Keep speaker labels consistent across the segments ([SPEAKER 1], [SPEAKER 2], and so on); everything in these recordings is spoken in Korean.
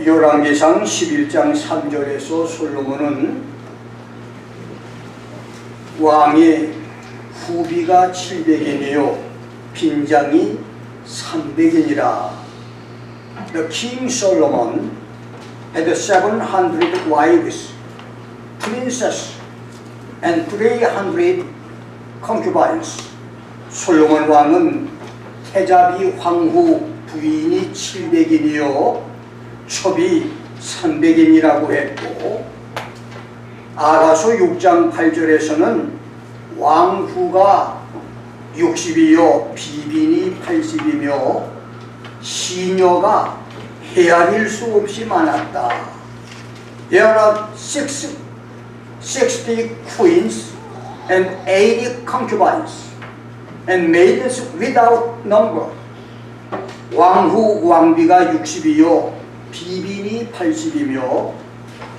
[SPEAKER 1] 열왕기상 11장 3절에서 솔로몬은 왕의 후비가 700인이요 빈장이 300인이라. The King Solomon had 700 wives, princesses, and 300 concubines. 솔로몬 왕은 태자비 황후 부인이 700인이요 첩이 300인이라고 했고, 아가서 6장 8절에서는 왕후가 60이요 비빈이 80이며 시녀가 헤아릴 수 없이 많았다. There are 60 queens and 80 concubines and maidens without number. 왕후 왕비가 60이요 비빈이 80이며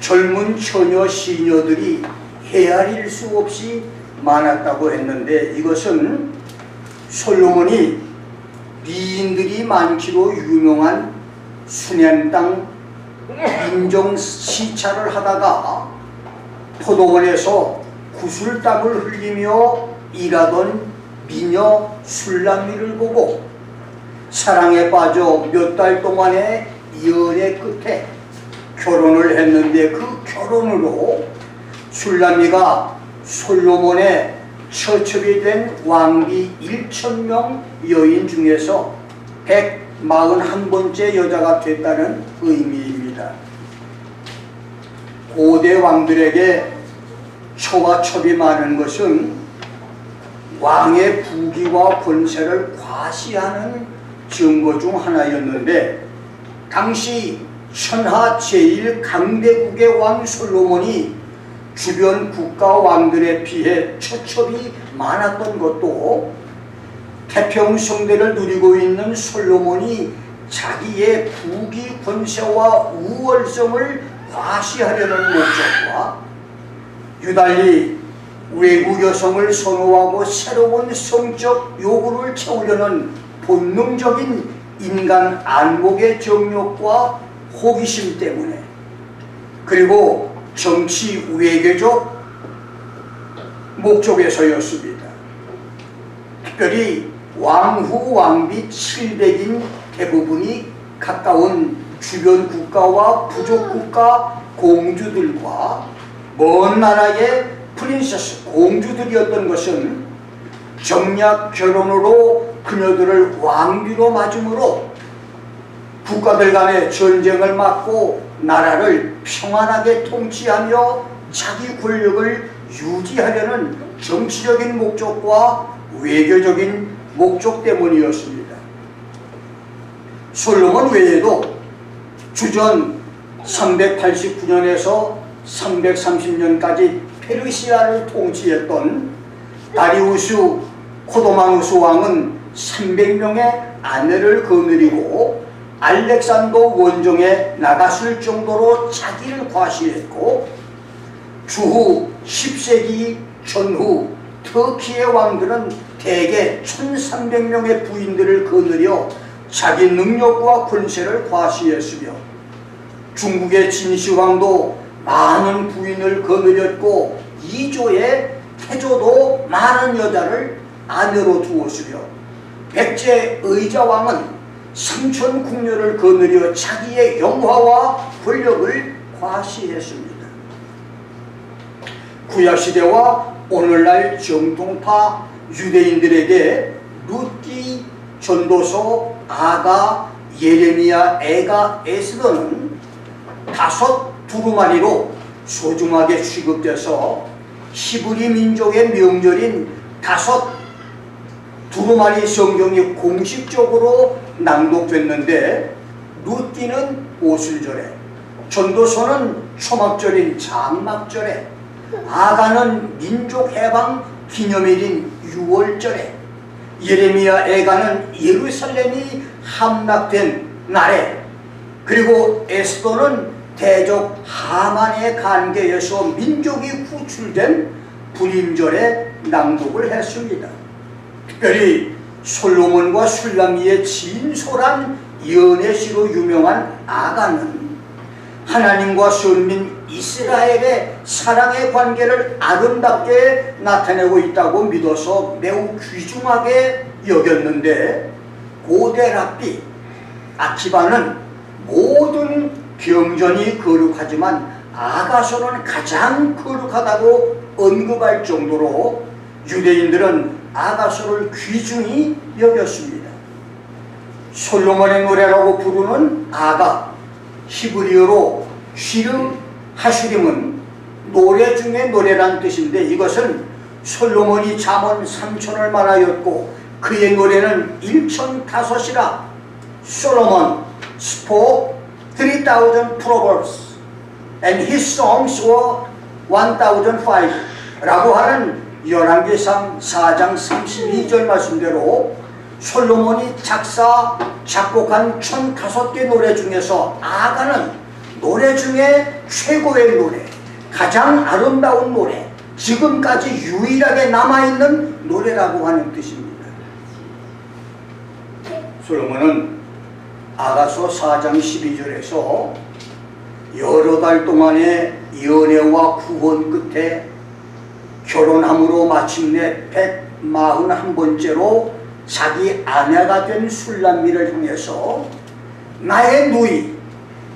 [SPEAKER 1] 젊은 처녀 시녀들이 헤아릴 수 없이 많았다고 했는데, 이것은 솔로몬이 미인들이 많기로 유명한 수냄 땅 인정 시찰을 하다가 포도원에서 구슬땀을 흘리며 일하던 미녀 술람미를 보고 사랑에 빠져 몇 달 동안의 연애 끝에 결혼을 했는데, 그 결혼으로 술람미가 솔로몬의 처첩이 된 왕비 1000명 여인 중에서 141번째 여자가 됐다는 의미입니다. 고대 왕들에게 처와 첩이 많은 것은 왕의 부귀와 권세를 과시하는 증거 중 하나였는데, 당시 천하 제1강대국의 왕 솔로몬이 주변 국가 왕들에 비해 처첩이 많았던 것도 태평성대를 누리고 있는 솔로몬이 자기의 부귀 권세와 우월성을 과시하려는 목적과 유달리 외국 여성을 선호하고 새로운 성적 요구를 채우려는 본능적인 인간 안목의 정욕과 호기심 때문에, 그리고 정치 외교적 목적에서였습니다. 특별히 왕후 왕비 700인 대부분이 가까운 주변 국가와 부족 국가 공주들과 먼 나라의 프린세스 공주들이었던 것은 정략 결혼으로 그녀들을 왕비로 맞음으로 국가들 간의 전쟁을 막고 나라를 평안하게 통치하며 자기 권력을 유지하려는 정치적인 목적과 외교적인 목적 때문이었습니다. 솔로몬 외에도 주전 389년에서 330년까지 페르시아를 통치했던 다리우스 코도마누스 왕은 300명의 아내를 거느리고 알렉산더 원정에 나갔을 정도로 자기를 과시했고, 주후 10세기 전후 터키의 왕들은 대개 1300명의 부인들을 거느려 자기 능력과 권세를 과시했으며, 중국의 진시황도 많은 부인을 거느렸고 이조의 태조도 많은 여자를 아내로 두었으며, 백제 의자왕은 3000 궁녀를 거느려 자기의 영화와 권력을 과시했습니다. 구약시대와 오늘날 정통파 유대인들에게 룻기, 전도서, 아가, 예레미야, 에가, 에스더는 5 두루마리로 소중하게 취급돼서 히브리 민족의 명절인 5 두루마리 성경이 공식적으로 낭독됐는데, 룻기는 오순절에, 전도서는 초막절인 장막절에, 아가는 민족해방 기념일인 6월절에, 예레미야, 에가는 예루살렘이 함락된 날에, 그리고 에스더는 대적 하만의 관계에서 민족이 구출된 불임절에 낭독을 했습니다. 특별히 솔로몬과 술람미의 진솔한 연애시로 유명한 아가는 하나님과 선민 이스라엘의 사랑의 관계를 아름답게 나타내고 있다고 믿어서 매우 귀중하게 여겼는데, 고대 랍비 아키바는 모든 경전이 거룩하지만 아가서는 가장 거룩하다고 언급할 정도로 유대인들은 아가서를 귀중히 여겼습니다. 솔로몬의 노래라고 부르는 아가, 히브리어로 쉬르 하슈림은 노래 중에 노래란 뜻인데, 이것은 솔로몬이 잠언 3천을 말하였고 그의 노래는 1,005이라 솔로몬 spoke 3,000 proverbs and his songs were 1,005 라고 하는 열왕기상 4장 32절 말씀대로 솔로몬이 작곡한 1,005개 노래 중에서 아가는 노래 중에 최고의 노래, 가장 아름다운 노래, 지금까지 유일하게 남아있는 노래라고 하는 뜻입니다. 솔로몬은 아가서 4장 12절에서 여러 달 동안의 연애와 구원 끝에 결혼함으로 마침내 141번째로 자기 아내가 된 술람미를 향해서 나의 누이,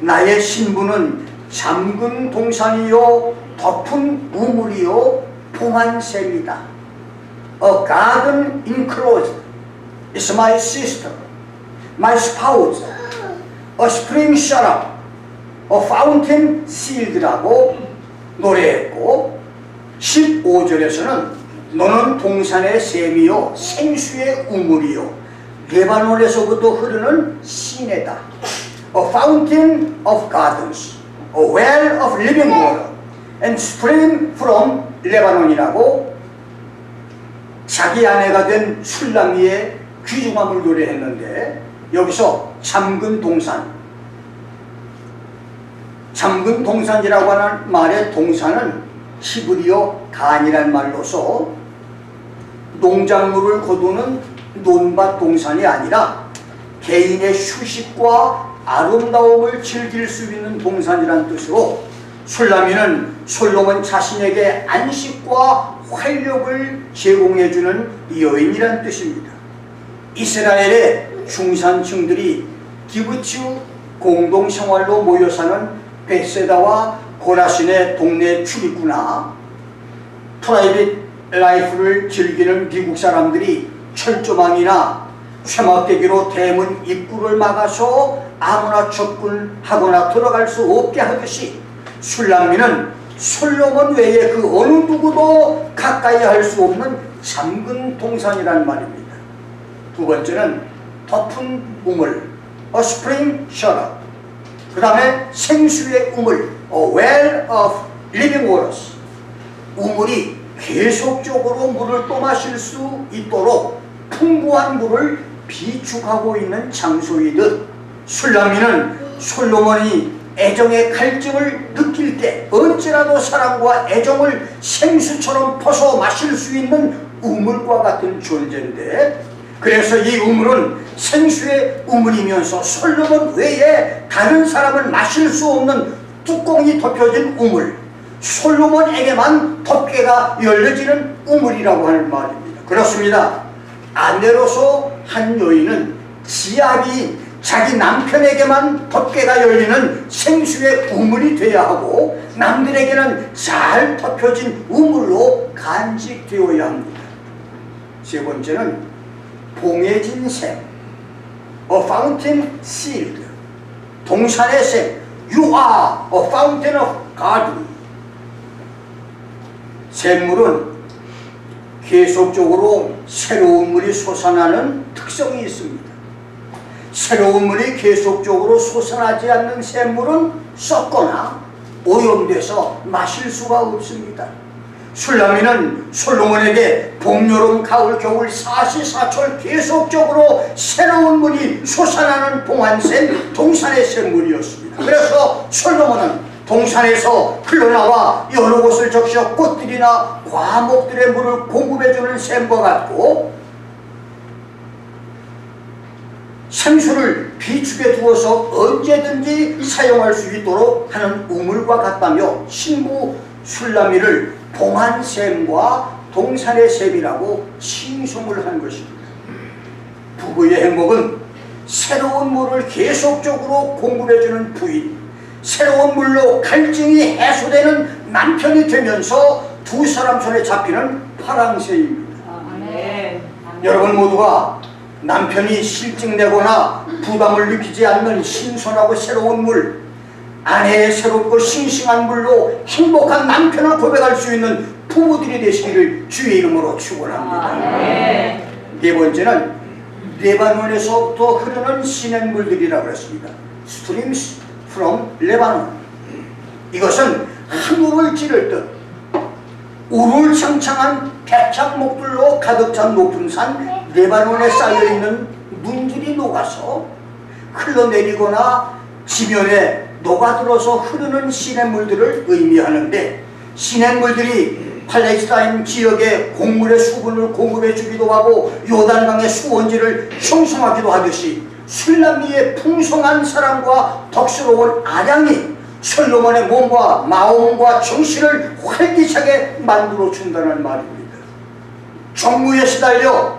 [SPEAKER 1] 나의 신부는 잠근 동산이요 덮은 우물이요 봉한 샘이다. A garden enclosed is my sister, my spouse, a spring shut up, a fountain sealed라고 노래했고, 15절에서는 너는 동산의 샘이요 생수의 우물이요 레바논에서부터 흐르는 시내다. A fountain of gardens, a well of living water, and spring from Lebanon이라고 자기 아내가 된 술람미의 귀중함을 노래했는데, 여기서 잠근 동산이라고 하는 말의 동산은 히브리어 간이란 말로서 농작물을 거두는 논밭 동산이 아니라 개인의 휴식과 아름다움을 즐길 수 있는 동산이란 뜻으로, 술람미는 솔로몬 자신에게 안식과 활력을 제공해주는 여인이란 뜻입니다. 이스라엘의 중산층들이 기브츠 공동생활로 모여 사는 베세다와 고라신의 동네 출입구나 프라이빗 라이프를 즐기는 미국 사람들이 철조망이나 쇠막대기로 대문 입구를 막아서 아무나 접근하거나 들어갈 수 없게 하듯이, 술람미는 솔로몬 외에 그 어느 누구도 가까이 할 수 없는 잠근 동산이란 말입니다. 두 번째는 덮은 우물, a spring shut up. 그 다음에 생수의 우물, a well of living waters. 우물이 계속적으로 물을 또 마실 수 있도록 풍부한 물을 비축하고 있는 장소이듯, 술람미는 솔로몬이 애정의 갈증을 느낄 때 언제라도 사랑과 애정을 생수처럼 퍼서 마실 수 있는 우물과 같은 존재인데, 그래서 이 우물은 생수의 우물이면서 솔로몬 외에 다른 사람은 마실 수 없는 뚜껑이 덮여진 우물, 솔로몬에게만 덮개가 열려지는 우물이라고 하는 말입니다. 그렇습니다. 아내로서 한 여인은 지아비인 자기 남편에게만 덮개가 열리는 생수의 우물이 돼야 하고, 남들에게는 잘 덮여진 우물로 간직되어야 합니다. 세 번째는 봉해진 샘, a fountain sealed. 동산의 샘, you are a fountain of garden. 샘물은 계속적으로 새로운 물이 솟아나는 특성이 있습니다. 새로운 물이 계속적으로 솟아나지 않는 샘물은 썩거나 오염돼서 마실 수가 없습니다. 술람미는 솔로몬에게 봄, 여름, 가을, 겨울 사시사철 계속적으로 새로운 물이 솟아나는 봉한샘, 동산의 샘물이었습니다. 그래서 솔로몬은 동산에서 흘러나와 여러 곳을 적셔 꽃들이나 과목들의 물을 공급해주는 샘과 같고, 생수를 비축에 두어서 언제든지 사용할 수 있도록 하는 우물과 같다며 신부 술라미를 봉한샘과 동산의 샘이라고 칭송을 한 것입니다. 부부의 행복은 새로운 물을 계속적으로 공급해주는 부인, 새로운 물로 갈증이 해소되는 남편이 되면서 두 사람 손에 잡히는 파랑새입니다. 여러분 모두가 남편이 실증내거나 부담을 느끼지 않는 신선하고 새로운 물, 아내의 새롭고 싱싱한 물로 행복한 남편을 고백할 수 있는 부부들이 되시기를 주의 이름으로 축원합니다. 네 번째는 레바논에서부터 흐르는 시냇물들이라고 했습니다. Streams from Lebanon. 이것은 하늘을 찌를 듯 우물창창한 백작목들로 가득 찬 높은 산 레바논에 쌓여있는 눈들이 녹아서 흘러내리거나 지면에 녹아들어서 흐르는 시냇물들을 의미하는데, 시냇물들이 팔레스타인 지역에 곡물의 수분을 공급해 주기도 하고 요단강의 수원지를 형성하기도 하듯이 술람미의 풍성한 사랑과 덕스러운 아량이 솔로몬의 몸과 마음과 정신을 활기차게 만들어 준다는 말입니다. 정무에 시달려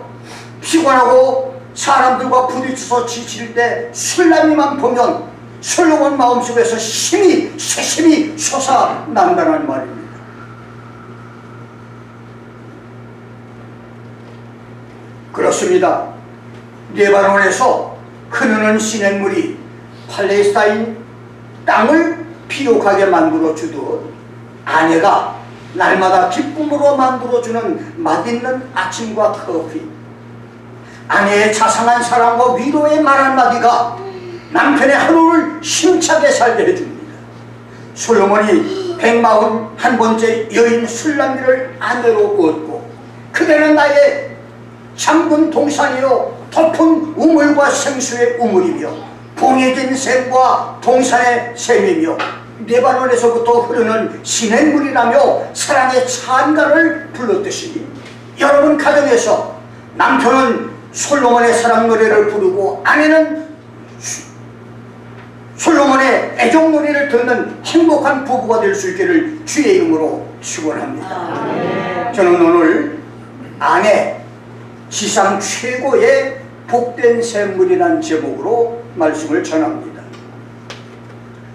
[SPEAKER 1] 피곤하고 사람들과 부딪혀서 지칠 때 술람미만 보면 솔로몬 마음속에서 힘이 새심이 솟아난다는 말입니다. 그렇습니다. 레바논에서 흐르는 시냇물이 팔레스타인 땅을 피옥하게 만들어 주듯 아내가 날마다 기쁨으로 만들어주는 맛있는 아침과 커피, 아내의 자상한 사랑과 위로의 말 한마디가 남편의 하루를 힘차게 살게 해줍니다. 솔로몬이 141번째 여인 술람미를 아내로 얻고 그대는 나의 잠근 동산이요 덮은 우물과 생수의 우물이며 봉해진 샘과 동산의 샘이며 레바논에서부터 흐르는 시냇물이라며 사랑의 찬가를 불렀듯이 여러분 가정에서 남편은 솔로몬의 사랑 노래를 부르고 아내는 솔로몬의 애정 노래를 듣는 행복한 부부가 될 수 있기를 주의 이름으로 축원합니다. 저는 오늘 아내 지상 최고의 복된 샘물이라는 제목으로 말씀을 전합니다.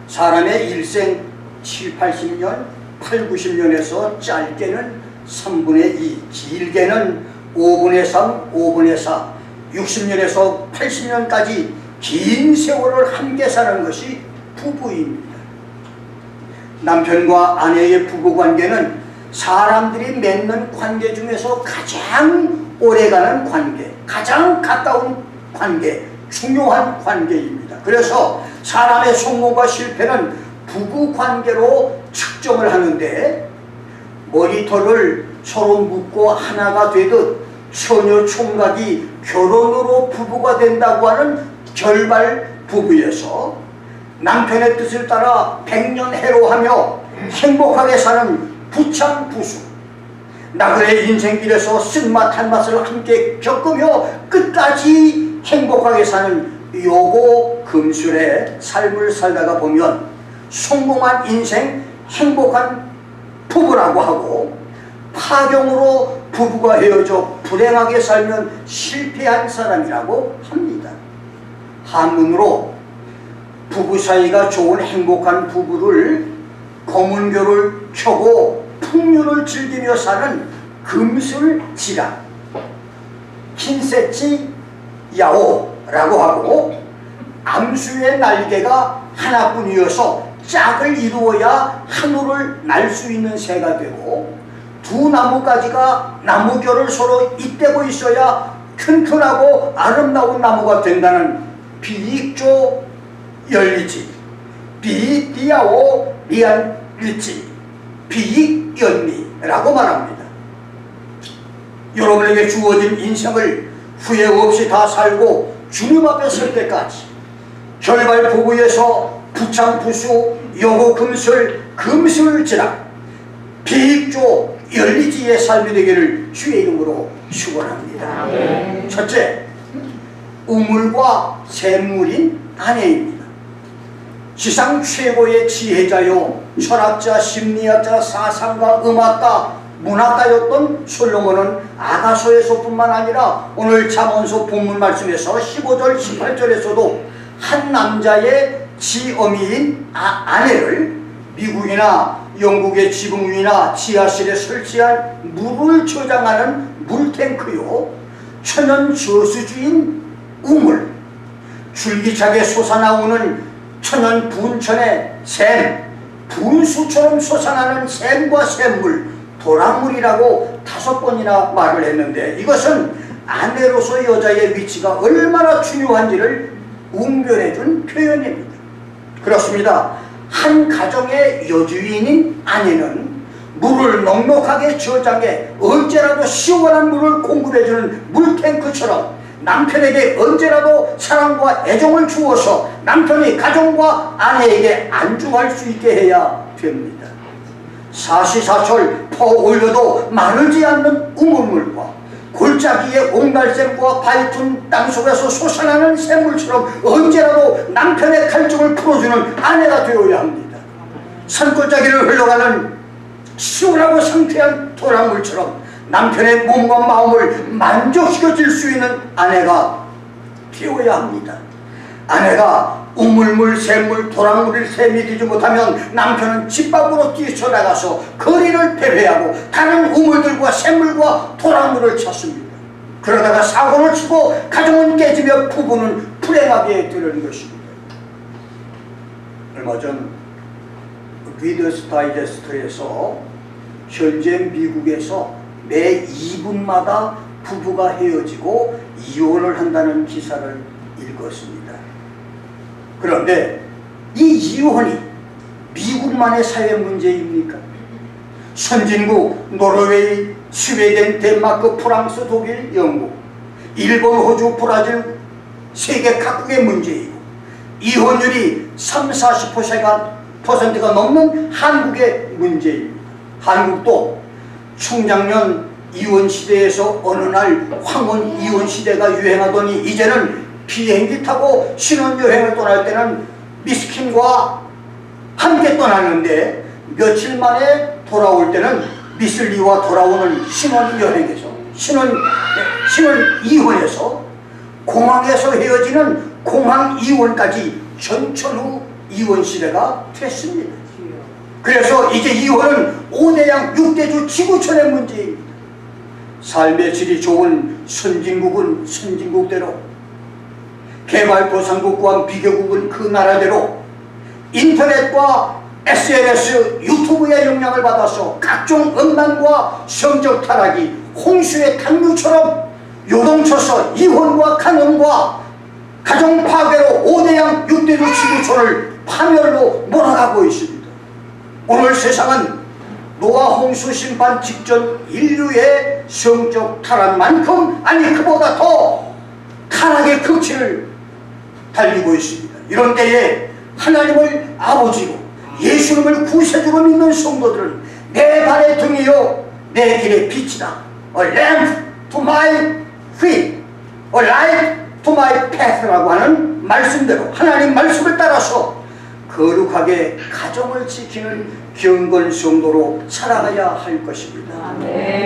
[SPEAKER 1] 사람의 일생 7, 80년, 8, 90년에서 짧게는 3분의 2, 길게는 5분의 3, 5분의 4, 60년에서 80년까지 긴 세월을 함께 사는 것이 부부입니다. 남편과 아내의 부부관계는 사람들이 맺는 관계 중에서 가장 오래가는 관계, 가장 가까운 관계, 중요한 관계입니다. 그래서 사람의 성공과 실패는 부부관계로 측정을 하는데, 머리털을 서로 묶고 하나가 되듯 처녀 총각이 결혼으로 부부가 된다고 하는 결발 부부에서 남편의 뜻을 따라 백년해로하며 행복하게 사는 부창부수, 나그네 인생길에서 쓴맛 한맛을 함께 겪으며 끝까지 행복하게 사는 요고 금술의 삶을 살다가 보면 성공한 인생, 행복한 부부라고 하고, 파경으로 부부가 헤어져 불행하게 살면 실패한 사람이라고 합니다. 한문으로 부부 사이가 좋은 행복한 부부를 검은교를 켜고 풍류를 즐기며 사는 금술지라, 킨세치 야오라고 하고, 암수의 날개가 하나뿐이어서 짝을 이루어야 하늘을 날 수 있는 새가 되고, 두 나무가지가 나무결을 서로 잇대고 있어야 튼튼하고 아름다운 나무가 된다는 비익조 열리지, 비디아오 리안리지, 비익연리라고 말합니다. 여러분에게 주어진 인생을 후회 없이 다 살고 주님 앞에 설 때까지 결발 부부에서 부창부수, 여고 금술, 금술지라, 비익조 열리지의 삶이 되기를 주의 이름으로 축원합니다. 첫째, 우물과 샘물인 아내입니다. 지상 최고의 지혜자요 철학자, 심리학자, 사상가, 음악가, 문학가였던 솔로몬은 아가서에서뿐만 아니라 오늘 잠언서 본문 말씀에서 15절 18절에서도 한 남자의 지어미인 아내를 미국이나 영국의 지붕 위나 지하실에 설치한 물을 저장하는 물탱크요 천연 저수지인 우물, 줄기차게 솟아나오는 천연 분천의 샘, 분수처럼 솟아나는 샘과 샘물, 도랑물이라고 5번이나 말을 했는데, 이것은 아내로서 여자의 위치가 얼마나 중요한지를 웅변해준 표현입니다. 그렇습니다. 한 가정의 여주인인 아내는 물을 넉넉하게 저장해 언제라도 시원한 물을 공급해주는 물탱크처럼 남편에게 언제라도 사랑과 애정을 주어서 남편이 가정과 아내에게 안주할 수 있게 해야 됩니다. 사시사철 퍼올려도 마르지 않는 우물물과 골짜기의 옹달샘과 바위툰 땅속에서 솟아나는 샘물처럼 언제라도 남편의 갈증을 풀어주는 아내가 되어야 합니다. 산골짜기를 흘러가는 시원하고 상쾌한 도랑물처럼 남편의 몸과 마음을 만족시켜줄 수 있는 아내가 되어야 합니다. 아내가 우물물, 샘물, 도랑물을 샘이 되지 못하면 남편은 집 밖으로 뛰쳐나가서 거리를 배회하고 다른 우물들과 샘물과 도랑물을 찾습니다. 그러다가 사고를 치고 가정은 깨지며 부부는 불행하게 되는 것입니다. 얼마 전 리더스 다이제스트에서 현재 미국에서 매 2분마다 부부가 헤어지고 이혼을 한다는 기사를 읽었습니다. 그런데 이 이혼이 미국만의 사회 문제입니까? 선진국 노르웨이, 스웨덴, 덴마크, 프랑스, 독일, 영국, 일본, 호주, 브라질 세계 각국의 문제이고 이혼율이 30-40%가 넘는 한국의 문제입니다. 한국도 청장년 이혼 시대에서 어느 날 황혼 이혼 시대가 유행하더니 이제는 비행기 타고 신혼여행을 떠날 때는 미스킨과 함께 떠나는데 며칠 만에 돌아올 때는 미슬리와 돌아오는 신혼여행에서 신혼이혼에서 공항에서 헤어지는 공항 이혼까지 전천후 이혼 시대가 됐습니다. 그래서 이제 이혼은 5대양 6대주 지구촌의 문제입니다. 삶의 질이 좋은 선진국은 선진국대로, 개발도상국과 비교국은 그 나라대로 인터넷과 SNS, 유튜브의 영향을 받아서 각종 음란과 성적 타락이 홍수의 당류처럼 요동쳐서 이혼과 간음과 가정 파괴로 5대양 6대주 지구촌을 파멸로 몰아가고 있습니다. 오늘 세상은 노아 홍수 심판 직전 인류의 성적 타락만큼, 아니 그보다 더 타락의 극치를 달리고 있습니다. 이런 때에 하나님을 아버지로 예수님을 구세주로 믿는 성도들은 내 발의 등이요 내 길의 빛이다. A lamp to my feet, a light to my path라고 하는 말씀대로 하나님 말씀을 따라서 거룩하게 가정을 지키는 경건 성도로 살아가야 할 것입니다.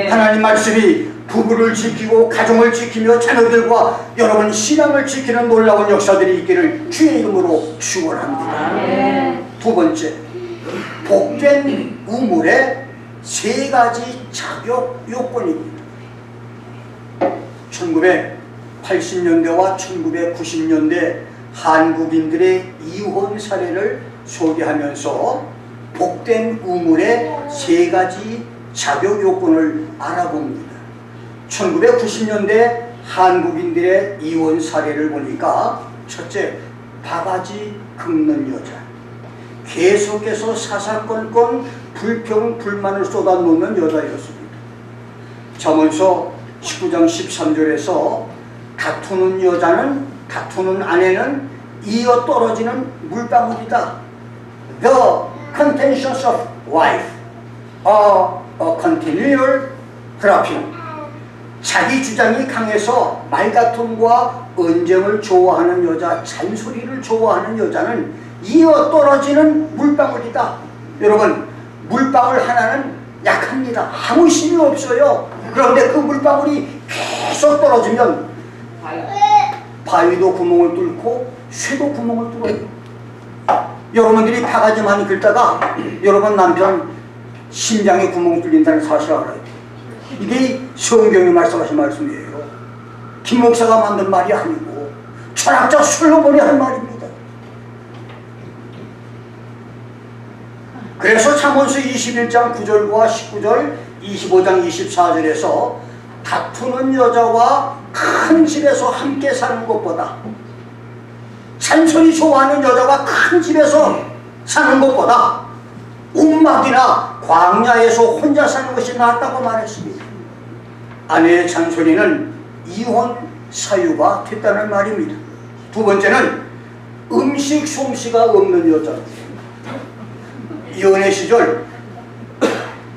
[SPEAKER 1] 하나님 말씀이 부부를 지키고 가정을 지키며 자녀들과 여러분 신앙을 지키는 놀라운 역사들이 있기를 주의 이름으로 축원합니다. 두 번째, 복된 우물의 3가지 자격 요건입니다. 1980년대와 1990년대 한국인들의 이혼 사례를 소개하면서 복된 우물의 3가지 자격 요건을 알아봅니다. 1990년대 한국인들의 이혼 사례를 보니까 첫째, 바가지 긁는 여자, 계속해서 사사건건 불평 불만을 쏟아놓는 여자였습니다. 잠언서 19장 13절에서 다투는 여자는, 다투는 아내는 이어 떨어지는 물방울이다. The contentions of wife are a continual dropping. 자기 주장이 강해서 말다툼과 언쟁을 좋아하는 여자, 잔소리를 좋아하는 여자는 이어 떨어지는 물방울이다. 여러분, 물방울 하나는 약합니다. 아무 힘이 없어요. 그런데 그 물방울이 계속 떨어지면 바위도 구멍을 뚫고 쇠도 구멍을 뚫어요. 여러분들이 바가지 많이 긁다가 여러분 남편 심장에 구멍 뚫린다는 사실을 알아요. 이게 성경이 말씀하신 말씀이에요. 김 목사가 만든 말이 아니고 철학자 솔로몬이 한 말입니다. 그래서 잠언서 21장 9절과 19절, 25장 24절에서 다투는 여자와 큰 집에서 함께 사는 것보다, 잔소리 좋아하는 여자와 큰 집에서 사는 것보다 움막이나 광야에서 혼자 사는 것이 낫다고 말했습니다. 아내의 잔소리는 이혼 사유가 됐다는 말입니다. 두 번째는 음식 솜씨가 없는 여자. 연애 시절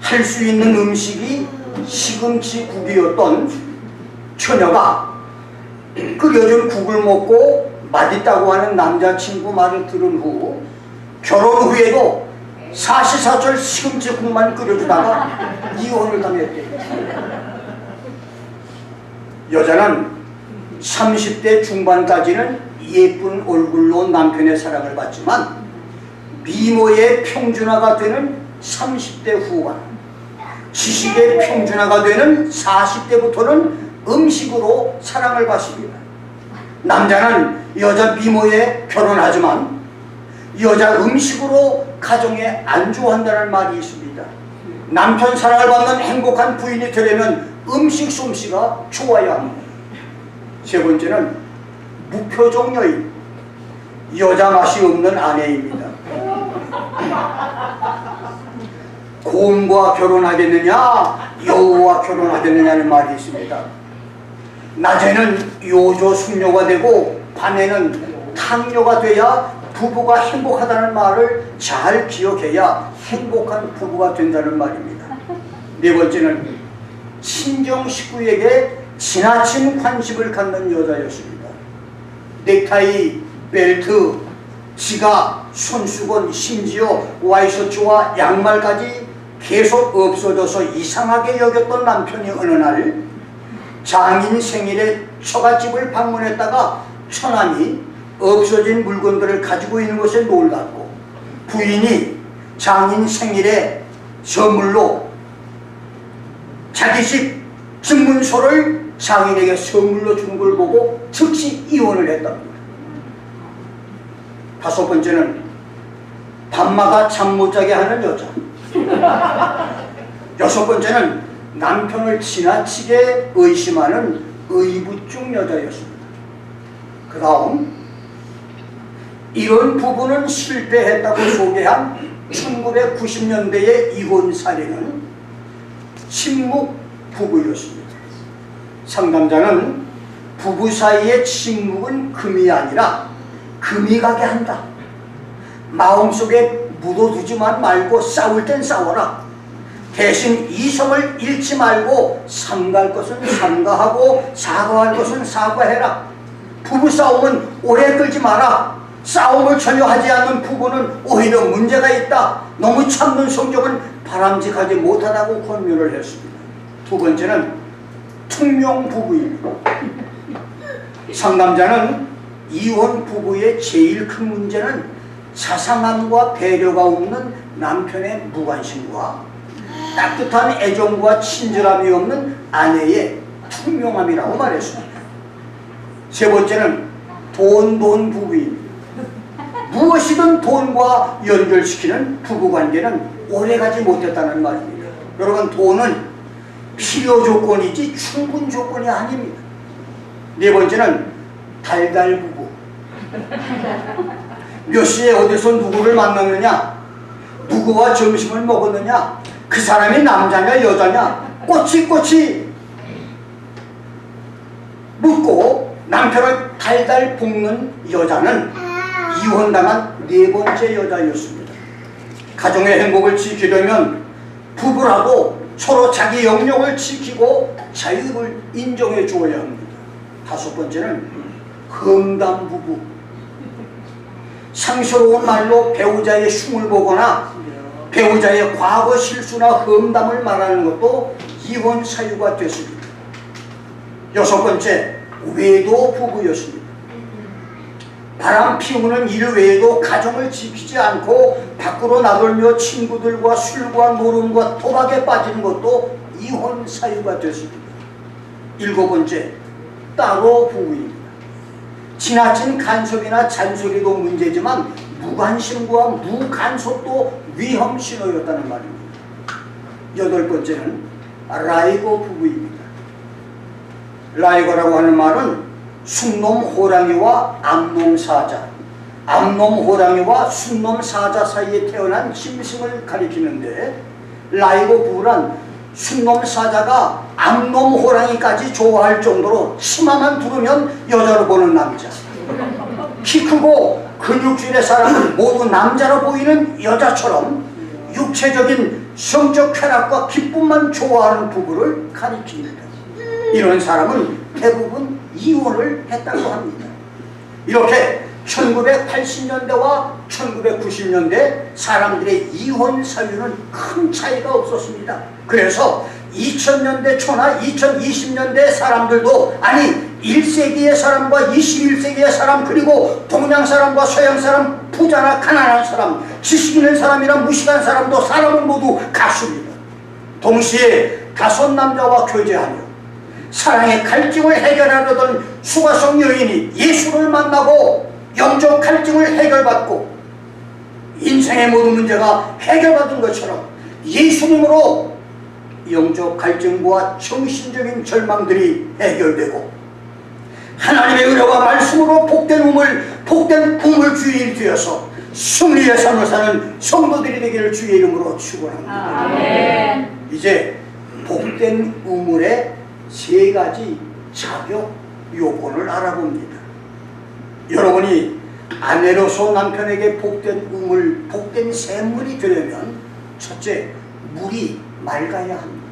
[SPEAKER 1] 할 수 있는 음식이 시금치 국이었던 처녀가 끓여준 국을 먹고 맛있다고 하는 남자친구 말을 들은 후 결혼 후에도 사시사철 시금치 국만 끓여주다가 이혼을 당했대요. 여자는 30대 중반까지는 예쁜 얼굴로 남편의 사랑을 받지만 미모의 평준화가 되는 30대 후반, 지식의 평준화가 되는 40대부터는 음식으로 사랑을 받습니다. 남자는 여자 미모에 결혼하지만 여자 음식으로 가정에 안주한다는 말이 있습니다. 남편 사랑을 받는 행복한 부인이 되려면 음식 솜씨가 좋아야 합니다. 세 번째는 무표정 여인, 여자 맛이 없는 아내입니다. 곰과 결혼하겠느냐 여우와 결혼하겠느냐는 말이 있습니다. 낮에는 요조 숙녀가 되고 밤에는 탕녀가 돼야 부부가 행복하다는 말을 잘 기억해야 행복한 부부가 된다는 말입니다. 네 번째는 친정 식구에게 지나친 관심을 갖는 여자였습니다. 넥타이, 벨트, 지갑, 손수건, 심지어 와이셔츠와 양말까지 계속 없어져서 이상하게 여겼던 남편이 어느 날 장인 생일에 처갓집을 방문했다가 처남이 없어진 물건들을 가지고 있는 것에 놀랐고 부인이 장인 생일에 선물로 자기 집 집문서를 장인에게 선물로 주는 걸 보고 즉시 이혼을 했답니다. 다섯 번째는 밤마다 잠 못 자게 하는 여자. 여섯 번째는 남편을 지나치게 의심하는 의부증 여자였습니다. 그 다음 이런 부부는 실패했다고 소개한 1990년대의 이혼 사례는 침묵 부부였습니다. 상담자는 부부 사이의 침묵은 금이 아니라 금이 가게 한다. 마음속에 묻어두지만 말고 싸울 땐 싸워라. 대신 이성을 잃지 말고 삼가할 것은 삼가하고 사과할 것은 사과해라. 부부싸움은 오래 끌지 마라. 싸움을 전혀 하지 않는 부부는 오히려 문제가 있다. 너무 참는 성격은 바람직하지 못하다고 권면을 했습니다. 두 번째는 투명 부부입니다. 상담자는 이혼 부부의 제일 큰 문제는 자상함과 배려가 없는 남편의 무관심과 따뜻한 애정과 친절함이 없는 아내의 투명함이라고 말했습니다. 세 번째는 돈 부부입니다. 무엇이든 돈과 연결시키는 부부관계는 오래가지 못했다는 말입니다. 여러분, 돈은 필요 조건이지 충분 조건이 아닙니다. 네 번째는 달달 부부. 몇 시에 어디서 누구를 만났느냐, 누구와 점심을 먹었느냐, 그 사람이 남자냐 여자냐 꼬치꼬치 묻고 남편을 달달 볶는 여자는 이혼당한 네 번째 여자였습니다. 가정의 행복을 지키려면 부부라도 서로 자기 영역을 지키고 자유를 인정해 주어야 합니다. 다섯 번째는 험담 부부. 상스러운 말로 배우자의 흉을 보거나 배우자의 과거 실수나 험담을 말하는 것도 이혼 사유가 됐습니다. 여섯 번째, 외도 부부였습니다. 바람 피우는 일 외에도 가정을 지키지 않고 밖으로 나돌며 친구들과 술과 노름과 도박에 빠지는 것도 이혼 사유가 됐습니다. 일곱 번째, 따로 부부입니다. 지나친 간섭이나 잔소리도 문제지만 무관심과 무간섭도 위험 신호였다는 말입니다. 여덟 번째는 라이거 부부입니다. 라이거라고 하는 말은 순놈 호랑이와 암놈 사자, 암놈 호랑이와 순놈 사자 사이에 태어난 짐승을 가리키는데, 라이거 부부란 순놈 사자가 암놈 호랑이까지 좋아할 정도로 치마만 두르면 여자로 보는 남자, 키 크고 근육질의 사람은 모두 남자로 보이는 여자처럼 육체적인 성적 쾌락과 기쁨만 좋아하는 부부를 가리킵니다. 이런 사람은 대부분 이혼을 했다고 합니다. 이렇게 1980년대와 1990년대 사람들의 이혼 사유는 큰 차이가 없었습니다. 그래서 2000년대 초나 2020년대 사람들도, 아니 1세기의 사람과 21세기의 사람, 그리고 동양 사람과 서양 사람, 부자나 가난한 사람, 지식 있는 사람이나 무식한 사람도 사람은 모두 같습니다. 동시에 다섯 남자와 교제하며 사랑의 갈증을 해결하려던 수가성 여인이 예수를 만나고 영적 갈증을 해결받고 인생의 모든 문제가 해결받은 것처럼 예수님으로 영적 갈증과 정신적인 절망들이 해결되고 하나님의 은혜와 말씀으로 복된 꿈을 주인이 되어서 승리의 삶을 사는 성도들이 되기를 주의 이름으로 축원합니다. 아멘. 이제 복된 우물의 세 가지 자격 요건을 알아봅니다. 여러분이 아내로서 남편에게 복된 우물, 복된 샘물이 되려면 첫째, 물이 맑아야 합니다.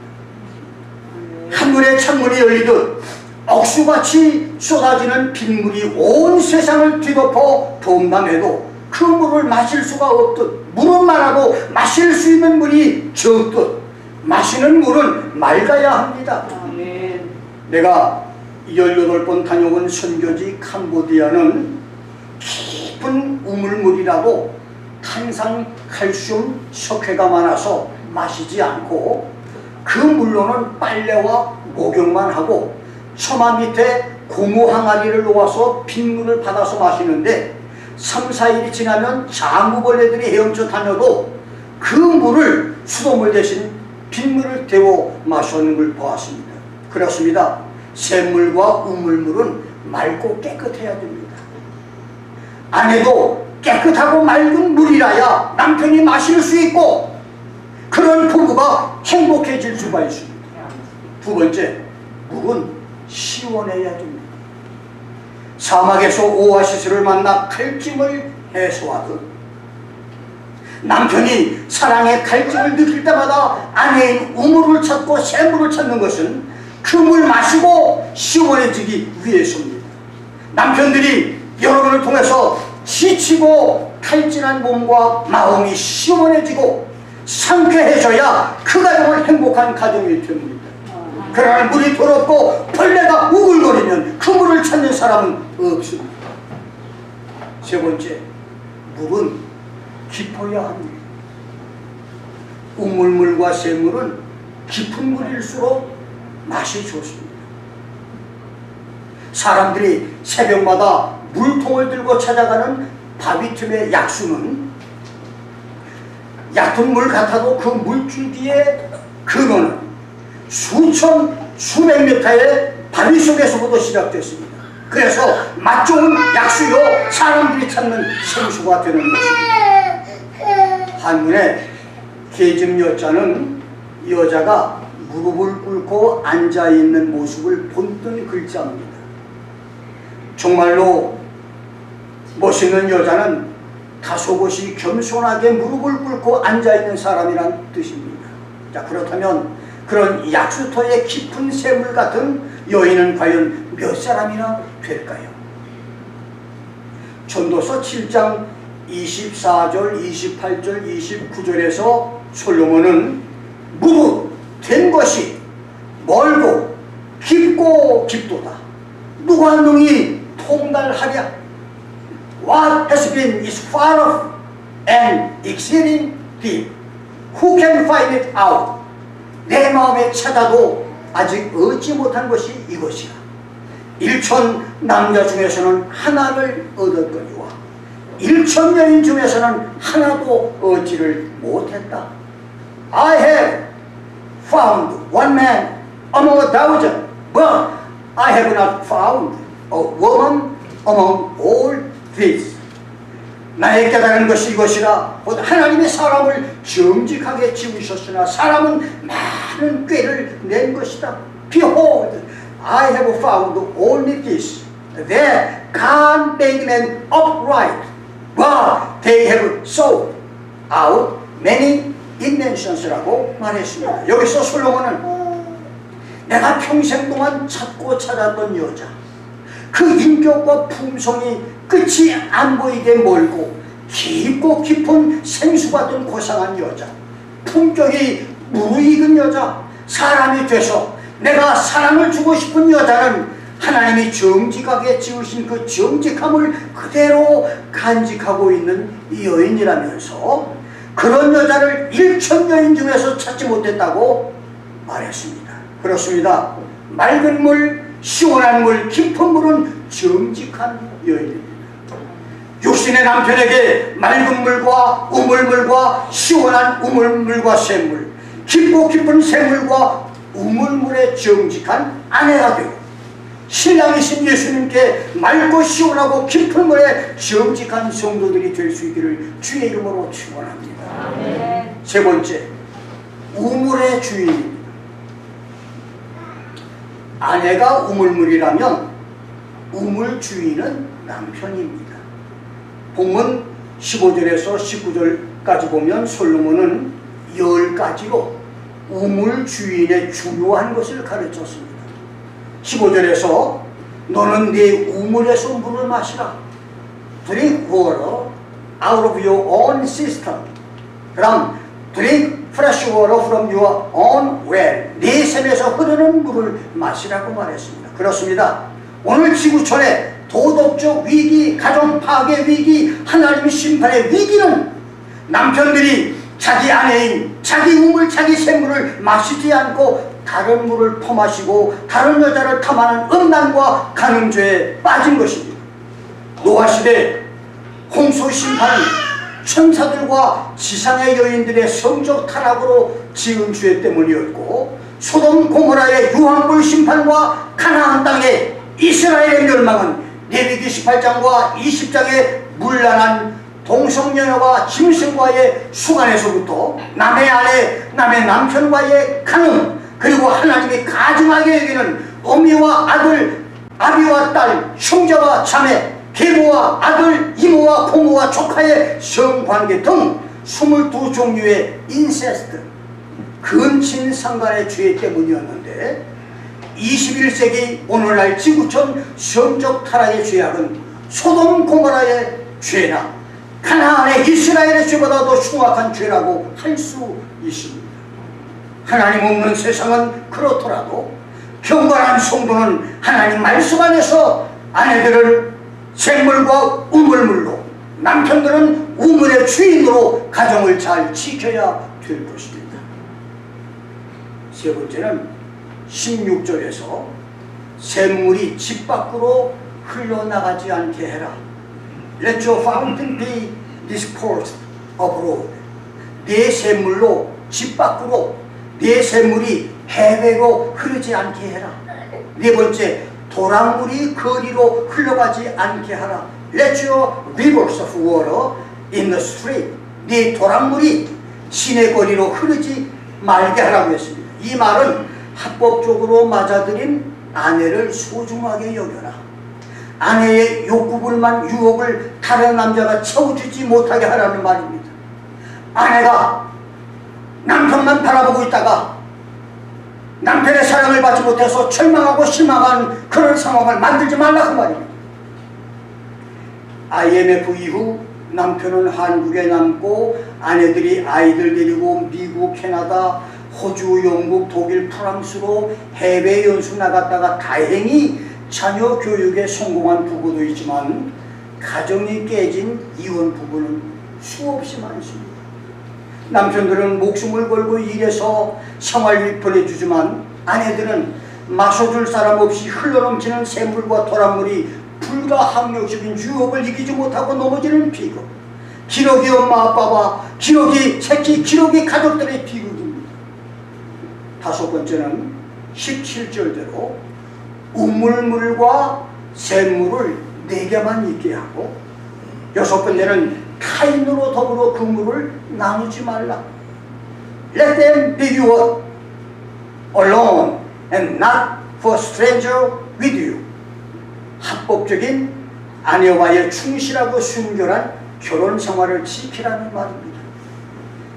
[SPEAKER 1] 한눈에 창문이 열리듯 억수같이 쏟아지는 빗물이 온 세상을 뒤덮어 범람해도 그 물을 마실 수가 없듯, 물은 많아도 마실 수 있는 물이 적듯 마시는 물은 맑아야 합니다. 내가 18번 다녀온 선교지 캄보디아는 깊은 우물물이라도 탄산, 칼슘, 석회가 많아서 마시지 않고 그 물로는 빨래와 목욕만 하고 처마 밑에 고무 항아리를 놓아서 빗물을 받아서 마시는데 3, 4일이 지나면 자무벌레들이 헤엄쳐 다녀도 그 물을 수돗물 대신 빗물을 데워 마시는 걸 보았습니다. 그렇습니다. 샘물과 우물물은 맑고 깨끗해야 됩니다. 아내도 깨끗하고 맑은 물이라야 남편이 마실 수 있고 그런 부부가 행복해질 수가 있습니다. 두 번째, 물은 시원해야 됩니다. 사막에서 오아시스를 만나 갈증을 해소하듯 남편이 사랑의 갈증을 느낄 때마다 아내인 우물을 찾고 샘물을 찾는 것은 그 물 마시고 시원해지기 위해서입니다. 남편들이 여러분을 통해서 지치고 탈진한 몸과 마음이 시원해지고 상쾌해져야 그 가정은 행복한 가정이 됩니다. 그러나 물이 더럽고 벌레가 우글거리면 그 물을 찾는 사람은 없습니다. 세 번째, 물은 깊어야 합니다. 우물물과 샘물은 깊은 물일수록 맛이 좋습니다. 사람들이 새벽마다 물통을 들고 찾아가는 바위 틈의 약수는 얕은 물 같아도 그 물줄기의 근원은 수백 미터의 바위 속에서부터 시작됐습니다. 그래서 맛 좋은 약수요 사람들이 찾는 생수가 되는 것입니다. 한문에 계집 여자는 여자가 무릎을 꿇고 앉아있는 모습을 본뜬 글자입니다. 정말로 멋있는 여자는 다소곳이 겸손하게 무릎을 꿇고 앉아있는 사람이란 뜻입니다. 자, 그렇다면 그런 약수터의 깊은 샘물 같은 여인은 과연 몇 사람이나 될까요? 전도서 7장 24절, 28절, 29절에서 솔로몬은 무릇 된 것이 멀고 깊고 깊도다. 누가 능히 통달하랴? What has been is far off and exceeding deep. Who can find it out? 내 마음에 찾아도 아직 얻지 못한 것이 이것이라. 1천 남자 중에서는 하나를 얻었거니와 1천 여인 중에서는 하나도 얻지를 못했다. I have found one man among 1,000, but I have not found a woman among all these. 나의 깨달은 것이 이것이라. 곧 하나님의 사람을 정직하게 지으셨으나 사람은 많은 꾀를 낸 것이다. Behold, I have found only this, that God made men upright, but they have sought out many inventions라고 말했습니다. 여기서 솔로몬은 내가 평생 동안 찾고 찾았던 여자, 그 인격과 품성이 끝이 안 보이게 멀고 깊고 깊은 생수 같은 고상한 여자, 품격이 무르익은 여자, 사람이 돼서 내가 사랑을 주고 싶은 여자는 하나님이 정직하게 지으신 그 정직함을 그대로 간직하고 있는 이 여인이라면서 그런 여자를 1천 여인 중에서 찾지 못했다고 말했습니다. 그렇습니다. 맑은 물, 시원한 물, 깊은 물은 정직한 여인입니다. 육신의 남편에게 맑은 물과 우물물과 시원한 우물물과 샘물, 깊고 깊은 샘물과 우물물의 정직한 아내가 되고 신랑이신 예수님께 맑고 시원하고 깊은 물에 정직한 성도들이 될 수 있기를 주의 이름으로 축원합니다. 세 번째, 우물의 주인입니다. 아내가 우물물이라면 우물 주인은 남편입니다. 본문 15절에서 19절까지 보면 솔로몬은 10가지로 우물 주인의 중요한 것을 가르쳤습니다. 15절에서 너는 네 우물에서 물을 마시라. Drink water out of your own cistern. 그럼 drink fresh water from your own well. 네 샘에서 흐르는 물을 마시라고 말했습니다. 그렇습니다. 오늘 지구촌의 도덕적 위기, 가정 파괴 위기, 하나님 심판의 위기는 남편들이 자기 아내인 자기 우물, 자기 샘물을 마시지 않고 다른 물을 퍼마시고 다른 여자를 탐하는 음란과 간음죄에 빠진 것입니다. 노아시대 홍수 심판은 천사들과 지상의 여인들의 성적 타락으로 지은 죄 때문이었고, 소돔 고모라의 유황불 심판과 가나안 땅의 이스라엘의 멸망은 레위기 18장과 20장의 문란한 동성연애와 짐승과의 수간에서부터 남의 아내, 남의 남편과의 간음, 그리고 하나님이 가증하게 여기는 어미와 아들, 아비와 딸, 형제와 자매, 계모와 아들, 이모와 고모와 조카의 성관계 등 22종류의 인세스트, 근친상간의 죄 때문이었는데 21세기 오늘날 지구촌 성적 타락의 죄악은 소돔 고모라의 죄나 가나안의 이스라엘의 죄보다 더 흉악한 죄라고 할 수 있습니다. 하나님 없는 세상은 그렇더라도 경건한 성도는 하나님 말씀 안에서 아내들을 샘물과 우물물로, 남편들은 우물의 주인으로 가정을 잘 지켜야 될 것입니다. 세 번째는 16절에서 샘물이 집 밖으로 흘러나가지 않게 해라. Let your fountain be dispersed abroad. 네 샘물로 집 밖으로, 네 샘물이 해외로 흐르지 않게 해라. 네 번째, 도랑물이 거리로 흘러가지 않게 하라. Let your rivers of water in the street. 네 도랑물이 시내거리로 흐르지 말게 하라고 했습니다. 이 말은 합법적으로 맞아들인 아내를 소중하게 여겨라. 아내의 욕구불만 유혹을 다른 남자가 채워주지 못하게 하라는 말입니다. 아내가 남편만 바라보고 있다가 남편의 사랑을 받지 못해서 절망하고 실망하는 그런 상황을 만들지 말라 그 말입니다. IMF 이후 남편은 한국에 남고 아내들이 아이들 데리고 미국, 캐나다, 호주, 영국, 독일, 프랑스로 해외 연수 나갔다가 다행히 자녀 교육에 성공한 부부도 있지만 가정이 깨진 이혼 부부는 수없이 많습니다. 남편들은 목숨을 걸고 일해서 생활비 보내주지만 아내들은 마셔줄 사람 없이 흘러넘치는 샘물과 도란물이 불가항력적인 유혹을 이기지 못하고 넘어지는 비극. 기러기 엄마 아빠와 기러기 새끼, 기러기 가족들의 비극입니다. 다섯 번째는 17절대로 우물물과 샘물을 내게만 있게 하고, 여섯 번째는 타인으로 더불어 그 물을 나누지 말라. Let them be your alone and not for stranger with you. 합법적인 아내와의 충실하고 순결한 결혼 생활을 지키라는 말입니다.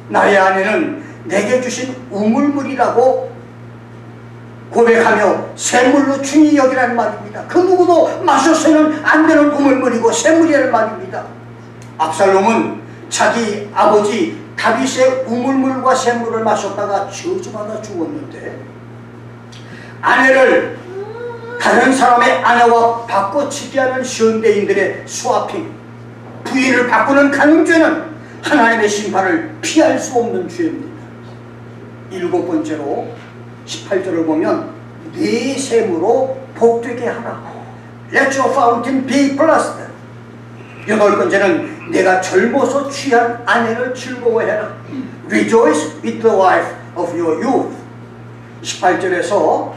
[SPEAKER 1] 나의 아내는 내게 주신 우물물이라고 고백하며 샘물로 중히 여기라는 말입니다. 그 누구도 마셔서는 안 되는 우물물이고 샘물이라는 말입니다. 압살롬은 자기 아버지 다윗의 우물물과 샘물을 마셨다가 저주받아 죽었는데, 아내를 다른 사람의 아내와 바꿔치기 하는 현대인들의 스와핑, 부인을 바꾸는 간음죄는 하나님의 심판을 피할 수 없는 죄입니다. 일곱 번째로 18절을 보면 네 샘으로 복되게 하라. Let your fountain be blessed. 여덟 번째는 내가 젊어서 취한 아내를 즐거워해라. Rejoice with the wife of your youth. 18절에서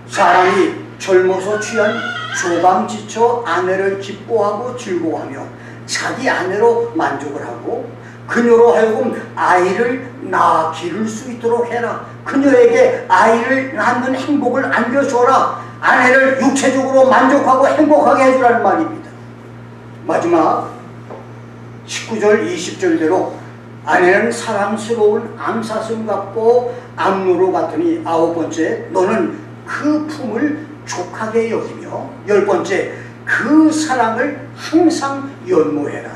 [SPEAKER 1] 사람이 젊어서 취한 조방지처 아내를 기뻐하고 즐거워하며 자기 아내로 만족을 하고 그녀로 하여금 아이를 낳아 기를 수 있도록 해라. 그녀에게 아이를 낳는 행복을 안겨줘라. 아내를 육체적으로 만족하고 행복하게 해주라는 말입니다. 마지막 19절 20절대로 아내는 사랑스러운 암사슴 같고 암노루 같으니, 아홉 번째 너는 그 품을 족하게 여기며, 열 번째 그 사랑을 항상 연모해라.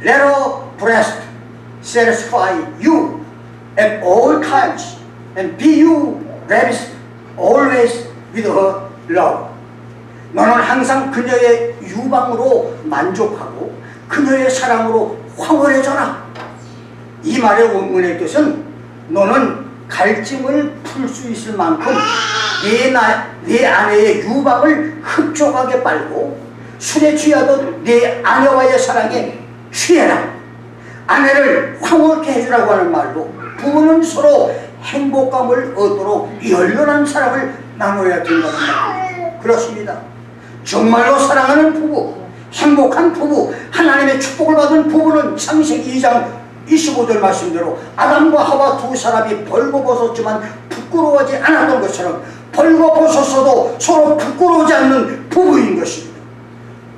[SPEAKER 1] Let her breast satisfy you at all times and be you ravished always with her love. 너는 항상 그녀의 유방으로 만족하고 그녀의 사랑으로 황홀해져라. 이 말의 원문의 뜻은 너는 갈증을 풀 수 있을 만큼 네 아내의 유방을 흡족하게 빨고 술에 취하던 네 아내와의 사랑에 취해라. 아내를 황홀케 해주라고 하는 말로 부부는 서로 행복감을 얻도록 열렬한 사랑을 나눠야 된다는 말입니다. 그렇습니다. 정말로 사랑하는 부부, 행복한 부부, 하나님의 축복을 받은 부부는 창세기 2장 25절 말씀대로 아담과 하와 두 사람이 벌거벗었지만 부끄러워하지 않았던 것처럼 벌거벗었어도 서로 부끄러워하지 않는 부부인 것입니다.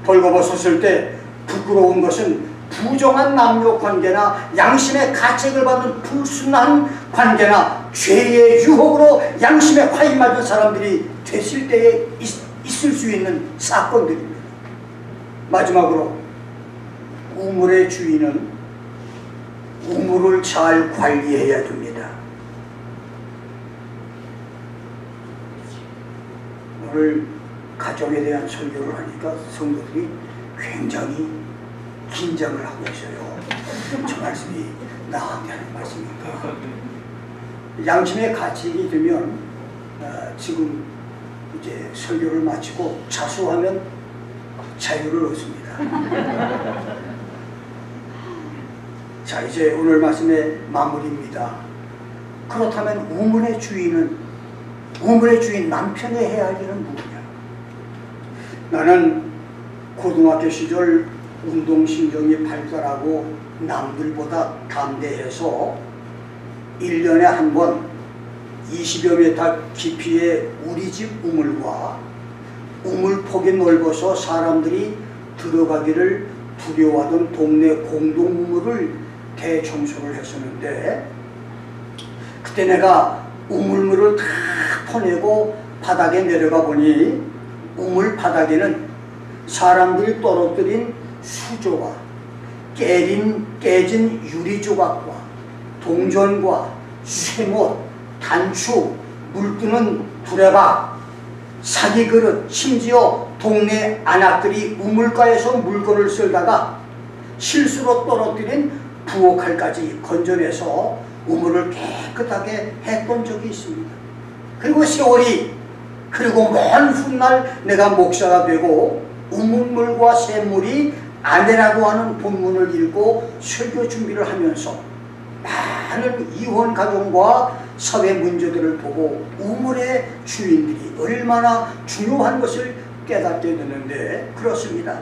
[SPEAKER 1] 벌거벗었을 때 부끄러운 것은 부정한 남녀 관계나 양심의 가책을 받는 불순한 관계나 죄의 유혹으로 양심에 화인 맞은 사람들이 됐을 때에 있을 수 있는 사건들입니다. 마지막으로 우물의 주인은 우물을 잘 관리해야 됩니다. 오늘 가정에 대한 설교를 하니까 성도들이 굉장히 긴장을 하고 있어요. 저 말씀이 나한테 하는 말씀인가. 양심의 가책이 되면 지금 이제 설교를 마치고 자수하면 자유를 얻습니다. 자, 이제 오늘 말씀의 마무리입니다. 그렇다면 우물의 주인 남편이 해야 할 일은 무엇이냐? 나는 고등학교 시절 운동신경이 발달하고 남들보다 담대해서 1년에 한 번 20여 미터 깊이의 우리 집 우물과 우물폭이 넓어서 사람들이 들어가기를 두려워하던 동네 공동우물을 대청소를 했었는데, 그때 내가 우물물을 다 퍼내고 바닥에 내려가 보니 우물 바닥에는 사람들이 떨어뜨린 수조와 깨진 유리 조각과 동전과 쇠못, 단추, 물뜨는 두레박, 사기 그릇, 심지어 동네 안악들이 우물가에서 물건을 쓸다가 실수로 떨어뜨린 부엌칼까지 건져내서 우물을 깨끗하게 했던 적이 있습니다. 그리고 세월이 그리고 먼 훗날 내가 목사가 되고 우물물과 샘물이 아내라고 하는 본문을 읽고 설교 준비를 하면서 많은 이혼 가정과 사회 문제들을 보고 우물의 주인들이 얼마나 중요한 것을 깨닫게 되는데, 그렇습니다.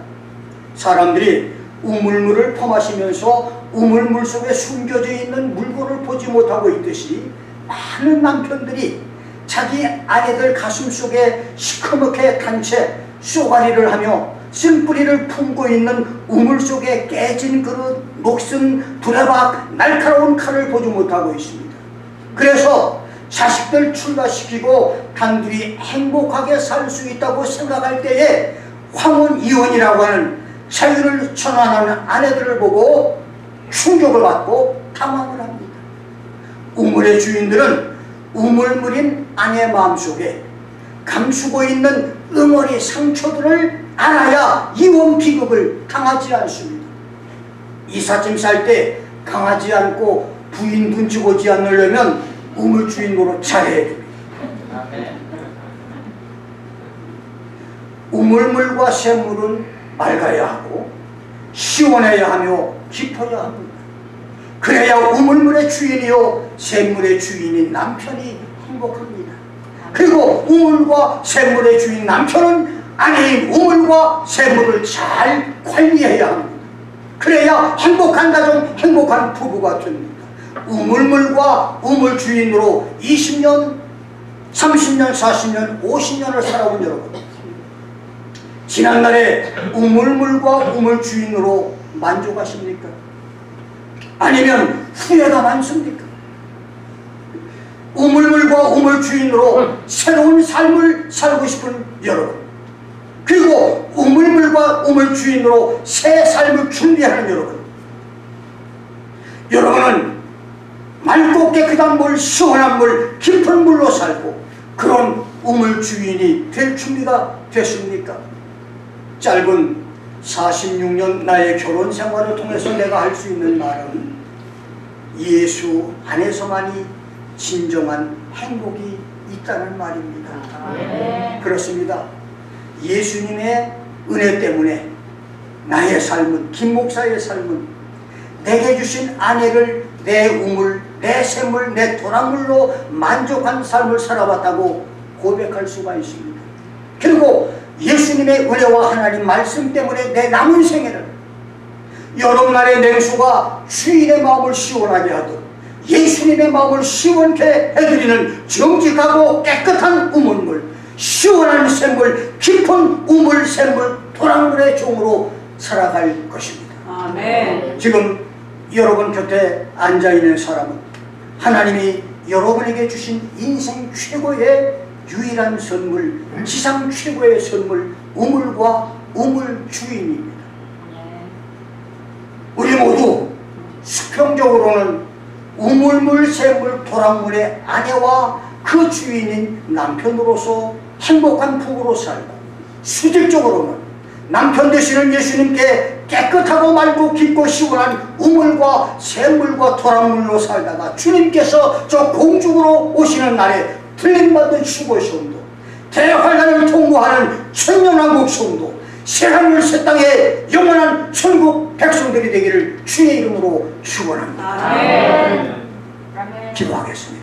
[SPEAKER 1] 사람들이 우물물을 퍼마시면서 우물물 속에 숨겨져 있는 물건을 보지 못하고 있듯이 많은 남편들이 자기 아내들 가슴 속에 시커멓게 단 채 쏘가리를 하며 쓴뿌리를 품고 있는 우물 속에 깨진 그릇, 녹슨 두레박, 날카로운 칼을 보지 못하고 있습니다. 그래서 자식들 출가시키고 단둘이 행복하게 살 수 있다고 생각할 때에 황혼이혼이라고 하는 자유를 전환하는 아내들을 보고 충격을 받고 당황을 합니다. 우물의 주인들은 우물물인 아내 마음속에 감추고 있는 응어리 상처들을 알아야 이혼 비극을 당하지 않습니다. 이삿짐 쌀 때 당하지 않고 부인 눈치 보지 않으려면 우물 주인 노릇 잘해야 됩니다. 우물물과 샘물은 맑아야 하고 시원해야 하며 깊어야 합니다. 그래야 우물물의 주인이요 샘물의 주인인 남편이 행복합니다. 그리고 우물과 샘물의 주인 남편은 아내인 우물과 샘물을 잘 관리해야 합니다. 그래야 행복한 가정, 행복한 부부가 됩니다. 우물물과 우물 주인으로 20년, 30년, 40년, 50년을 살아온 여러분, 지난날에 우물물과 우물 주인으로 만족하십니까? 아니면 후회가 많습니까? 우물물과 우물 주인으로 새로운 삶을 살고 싶은 여러분, 그리고 우물물과 우물 주인으로 새 삶을 준비하는 여러분, 여러분은 맑고 깨끗한 물, 시원한 물, 깊은 물로 살고 그런 우물 주인이 될 준비가 됐습니까? 짧은 46년 나의 결혼 생활을 통해서 내가 할 수 있는 말은 예수 안에서만이 진정한 행복이 있다는 말입니다. 그렇습니다. 예수님의 은혜 때문에 나의 삶은, 김 목사의 삶은 내게 주신 아내를 내 우물, 내 샘물, 내 도랑물로 만족한 삶을 살아왔다고 고백할 수가 있습니다. 그리고 예수님의 은혜와 하나님 말씀 때문에 내 남은 생애를 여름날의 냉수가 주인의 마음을 시원하게 하듯 예수님의 마음을 시원케 해드리는 정직하고 깨끗한 우물물, 시원한 샘물, 깊은 우물, 샘물, 도랑물의 종으로 살아갈 것입니다. 아멘. 지금 여러분 곁에 앉아있는 사람은 하나님이 여러분에게 주신 인생 최고의 유일한 선물, 지상 최고의 선물, 우물과 우물 주인입니다. 우리 모두 수평적으로는 우물물, 샘물, 도랑물의 아내와 그 주인인 남편으로서 행복한 부부로 살고, 수직적으로는 남편 되시는 예수님께 깨끗하고 맑고 깊고 시원한 우물과 샘물과 도랑물로 살다가 주님께서 저 공중으로 오시는 날에 틀림받은 휴거 성도, 대환란을 통과하는 천년왕국 성도, 새하늘 새 땅의 영원한 천국 백성들이 되기를 주의 이름으로 축원합니다. 기도하겠습니다.